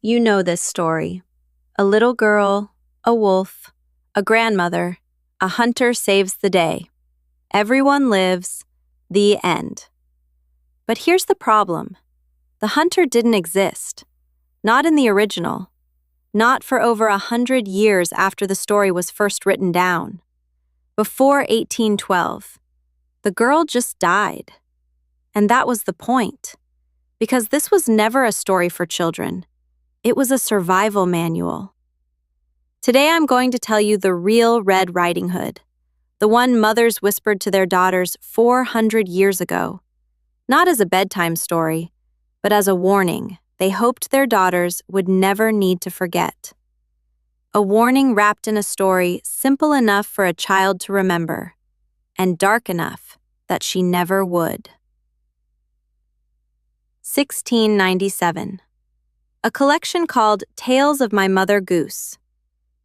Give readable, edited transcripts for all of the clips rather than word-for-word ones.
You know this story. A little girl, a wolf, a grandmother, a hunter saves the day. Everyone lives. The end. But here's the problem. The hunter didn't exist. Not in the original. Not for over 100 years after the story was first written down. Before 1812. The girl just died. And that was the point. Because this was never a story for children. It was a survival manual. Today I'm going to tell you the real Red Riding Hood, the one mothers whispered to their daughters 400 years ago. Not as a bedtime story, but as a warning they hoped their daughters would never need to forget. A warning wrapped in a story simple enough for a child to remember, and dark enough that she never would. 1697. A collection called Tales of My Mother Goose.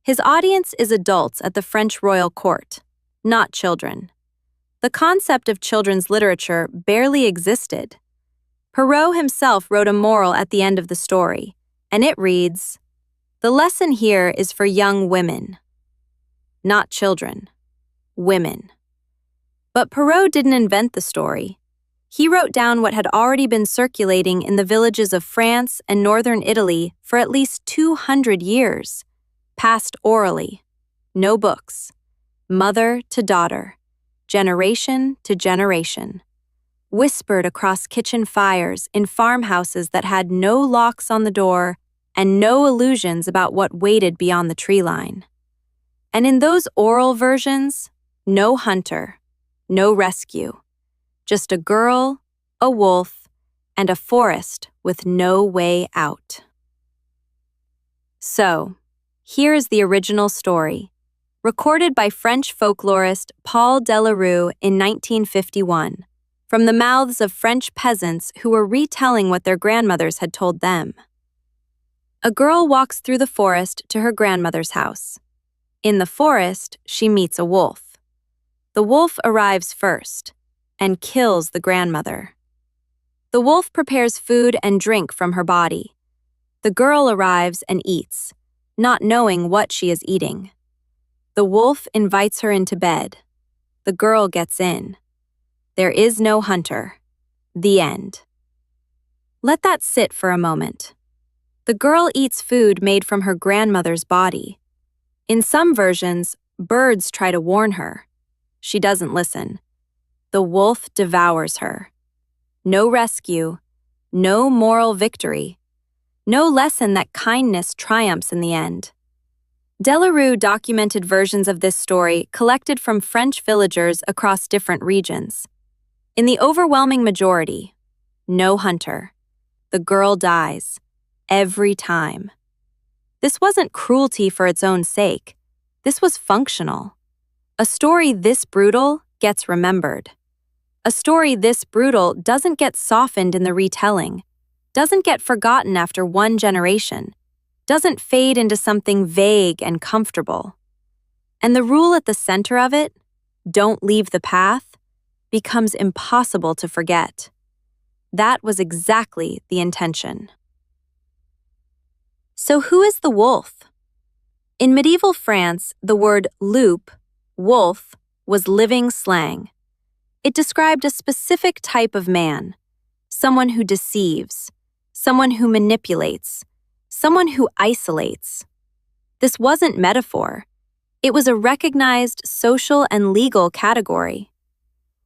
His audience is adults at the French royal court, not children. The concept of children's literature barely existed. Perrault himself wrote a moral at the end of the story, and it reads, "The lesson here is for young women." Not children, women. But Perrault didn't invent the story. He wrote down what had already been circulating in the villages of France and northern Italy for at least 200 years, passed orally. No books. Mother to daughter. Generation to generation. Whispered across kitchen fires in farmhouses that had no locks on the door and no illusions about what waited beyond the tree line. And in those oral versions, no hunter, no rescue. Just a girl, a wolf, and a forest with no way out. So, here is the original story, recorded by French folklorist Paul Delarue in 1951, from the mouths of French peasants who were retelling what their grandmothers had told them. A girl walks through the forest to her grandmother's house. In the forest, she meets a wolf. The wolf arrives first and kills the grandmother. The wolf prepares food and drink from her body. The girl arrives and eats, not knowing what she is eating. The wolf invites her into bed. The girl gets in. There is no hunter. The end. Let that sit for a moment. The girl eats food made from her grandmother's body. In some versions, birds try to warn her. She doesn't listen. The wolf devours her. No rescue, no moral victory, no lesson that kindness triumphs in the end. Delarue documented versions of this story collected from French villagers across different regions. In the overwhelming majority, no hunter. The girl dies. Every time. This wasn't cruelty for its own sake. This was functional. A story this brutal gets remembered. A story this brutal doesn't get softened in the retelling, doesn't get forgotten after one generation, doesn't fade into something vague and comfortable. And the rule at the center of it, don't leave the path, becomes impossible to forget. That was exactly the intention. So who is the wolf? In medieval France, the word loup, wolf, was living slang. It described a specific type of man, someone who deceives, someone who manipulates, someone who isolates. This wasn't metaphor. It was a recognized social and legal category.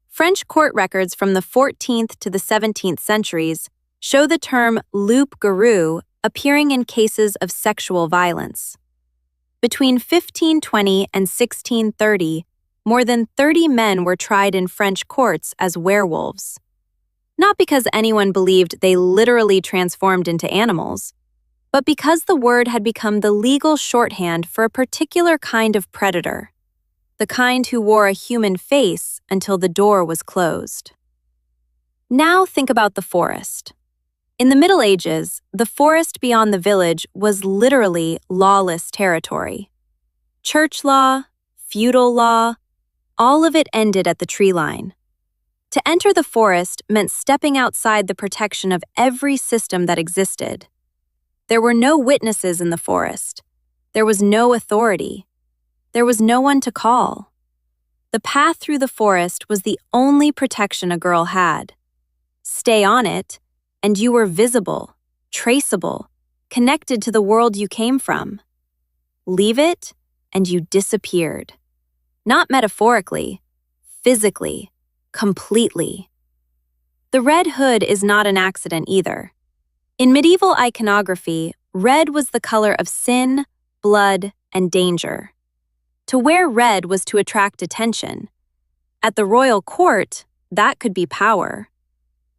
French court records from the 14th to the 17th centuries show the term loup-garou appearing in cases of sexual violence. Between 1520 and 1630, more than 30 men were tried in French courts as werewolves. Not because anyone believed they literally transformed into animals, but because the word had become the legal shorthand for a particular kind of predator, the kind who wore a human face until the door was closed. Now think about the forest. In the Middle Ages, the forest beyond the village was literally lawless territory. Church law, feudal law, all of it ended at the tree line. To enter the forest meant stepping outside the protection of every system that existed. There were no witnesses in the forest. There was no authority. There was no one to call. The path through the forest was the only protection a girl had. Stay on it, and you were visible, traceable, connected to the world you came from. Leave it, and you disappeared. Not metaphorically, physically, completely. The red hood is not an accident either. In medieval iconography, red was the color of sin, blood, and danger. To wear red was to attract attention. At the royal court, that could be power.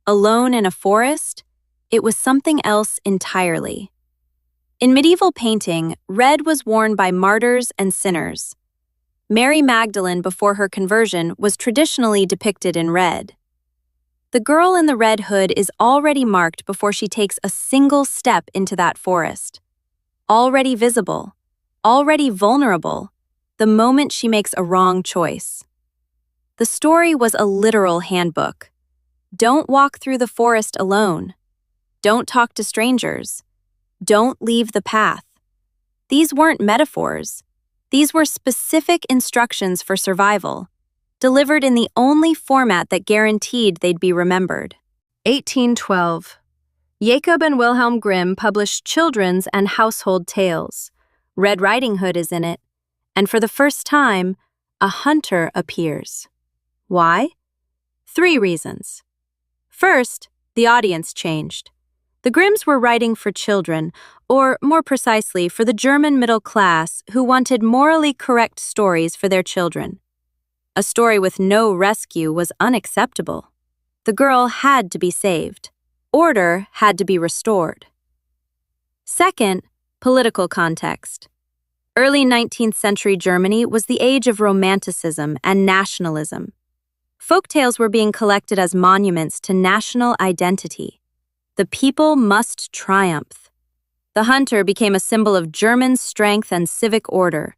Alone in a forest, it was something else entirely. In medieval painting, red was worn by martyrs and sinners. Mary Magdalene before her conversion was traditionally depicted in red. The girl in the red hood is already marked before she takes a single step into that forest. Already visible, already vulnerable, the moment she makes a wrong choice. The story was a literal handbook. Don't walk through the forest alone. Don't talk to strangers. Don't leave the path. These weren't metaphors. These were specific instructions for survival, delivered in the only format that guaranteed they'd be remembered. 1812. Jacob and Wilhelm Grimm published children's and household tales. Red Riding Hood is in it, and for the first time, a hunter appears. Why? 3 reasons. First, the audience changed. The Grimms were writing for children, or more precisely, for the German middle class who wanted morally correct stories for their children. A story with no rescue was unacceptable. The girl had to be saved. Order had to be restored. Second, political context. Early 19th century Germany was the age of romanticism and nationalism. Folktales were being collected as monuments to national identity. The people must triumph. The hunter became a symbol of German strength and civic order,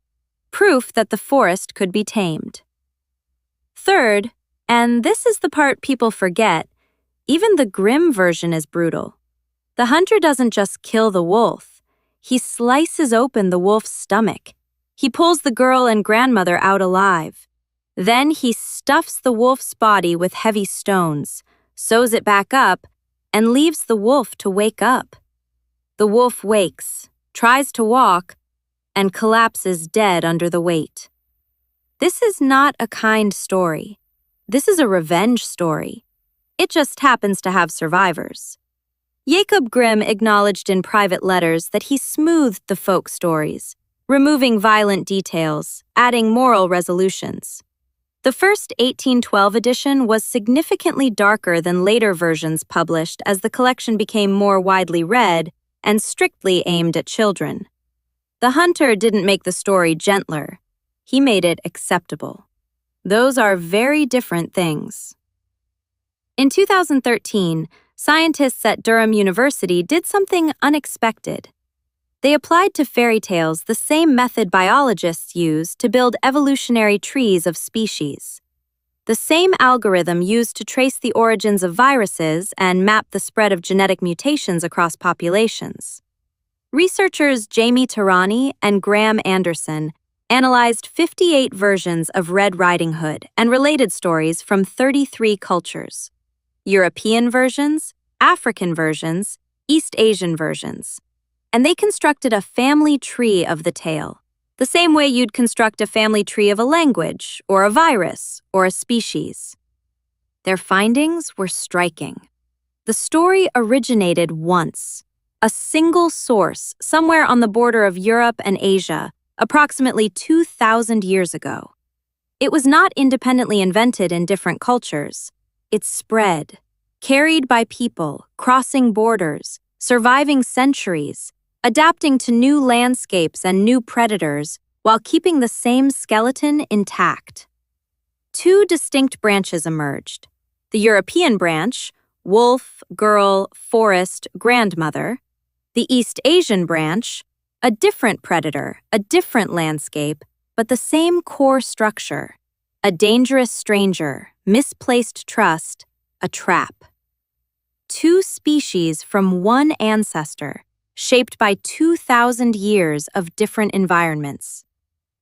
proof that the forest could be tamed. Third, and this is the part people forget, even the Grimm version is brutal. The hunter doesn't just kill the wolf. He slices open the wolf's stomach. He pulls the girl and grandmother out alive. Then he stuffs the wolf's body with heavy stones, sews it back up, and leaves the wolf to wake up. The wolf wakes, tries to walk, and collapses dead under the weight. This is not a kind story. This is a revenge story. It just happens to have survivors. Jacob Grimm acknowledged in private letters that he smoothed the folk stories, removing violent details, adding moral resolutions. The first 1812 edition was significantly darker than later versions published as the collection became more widely read and strictly aimed at children. The hunter didn't make the story gentler. He made it acceptable. Those are very different things. In 2013, scientists at Durham University did something unexpected. They applied to fairy tales the same method biologists use to build evolutionary trees of species. The same algorithm used to trace the origins of viruses and map the spread of genetic mutations across populations. Researchers Jamie Tarani and Graham Anderson analyzed 58 versions of Red Riding Hood and related stories from 33 cultures: European versions, African versions, East Asian versions. And they constructed a family tree of the tale, the same way you'd construct a family tree of a language, or a virus, or a species. Their findings were striking. The story originated once, a single source somewhere on the border of Europe and Asia, approximately 2,000 years ago. It was not independently invented in different cultures. It spread, carried by people, crossing borders, surviving centuries, adapting to new landscapes and new predators while keeping the same skeleton intact. 2 distinct branches emerged. The European branch, wolf, girl, forest, grandmother. The East Asian branch, a different predator, a different landscape, but the same core structure. A dangerous stranger, misplaced trust, a trap. 2 species from one ancestor, shaped by 2,000 years of different environments.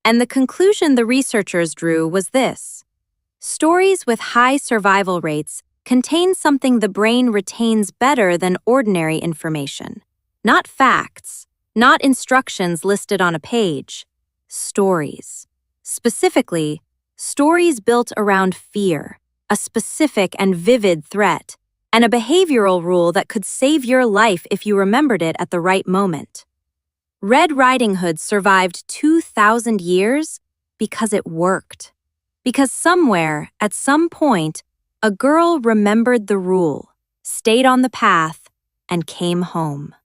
And the conclusion the researchers drew was this: stories with high survival rates contain something the brain retains better than ordinary information. Not facts, not instructions listed on a page. Stories. Specifically, stories built around fear, a specific and vivid threat, and a behavioral rule that could save your life if you remembered it at the right moment. Red Riding Hood survived 2,000 years because it worked. Because somewhere, at some point, a girl remembered the rule, stayed on the path, and came home.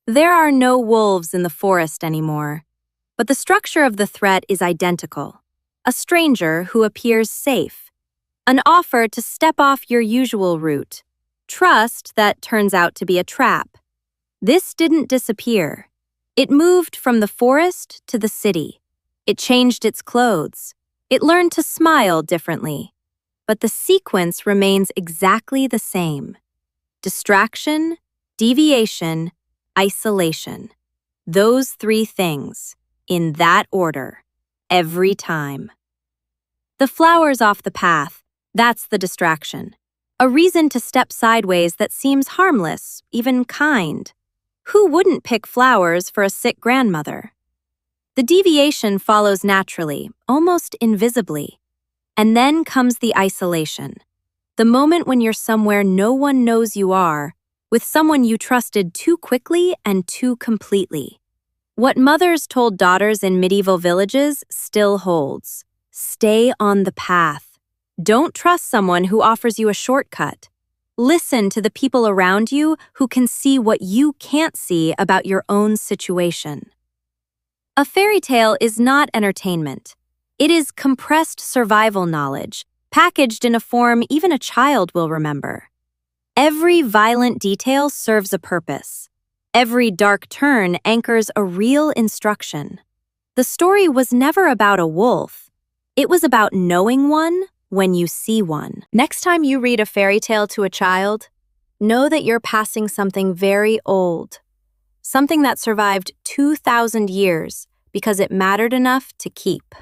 There are no wolves in the forest anymore, but the structure of the threat is identical. A stranger who appears safe. An offer to step off your usual route. Trust that turns out to be a trap. This didn't disappear. It moved from the forest to the city. It changed its clothes. It learned to smile differently. But the sequence remains exactly the same. Distraction, deviation, isolation. Those three things, in that order, every time. The flowers off the path, that's the distraction. A reason to step sideways that seems harmless, even kind. Who wouldn't pick flowers for a sick grandmother? The deviation follows naturally, almost invisibly. And then comes the isolation. The moment when you're somewhere no one knows you are, with someone you trusted too quickly and too completely. What mothers told daughters in medieval villages still holds. Stay on the path. Don't trust someone who offers you a shortcut. Listen to the people around you who can see what you can't see about your own situation. A fairy tale is not entertainment. It is compressed survival knowledge, packaged in a form even a child will remember. Every violent detail serves a purpose. Every dark turn anchors a real instruction. The story was never about a wolf. It was about knowing one when you see one. Next time you read a fairy tale to a child, know that you're passing something very old. Something that survived 2,000 years because it mattered enough to keep.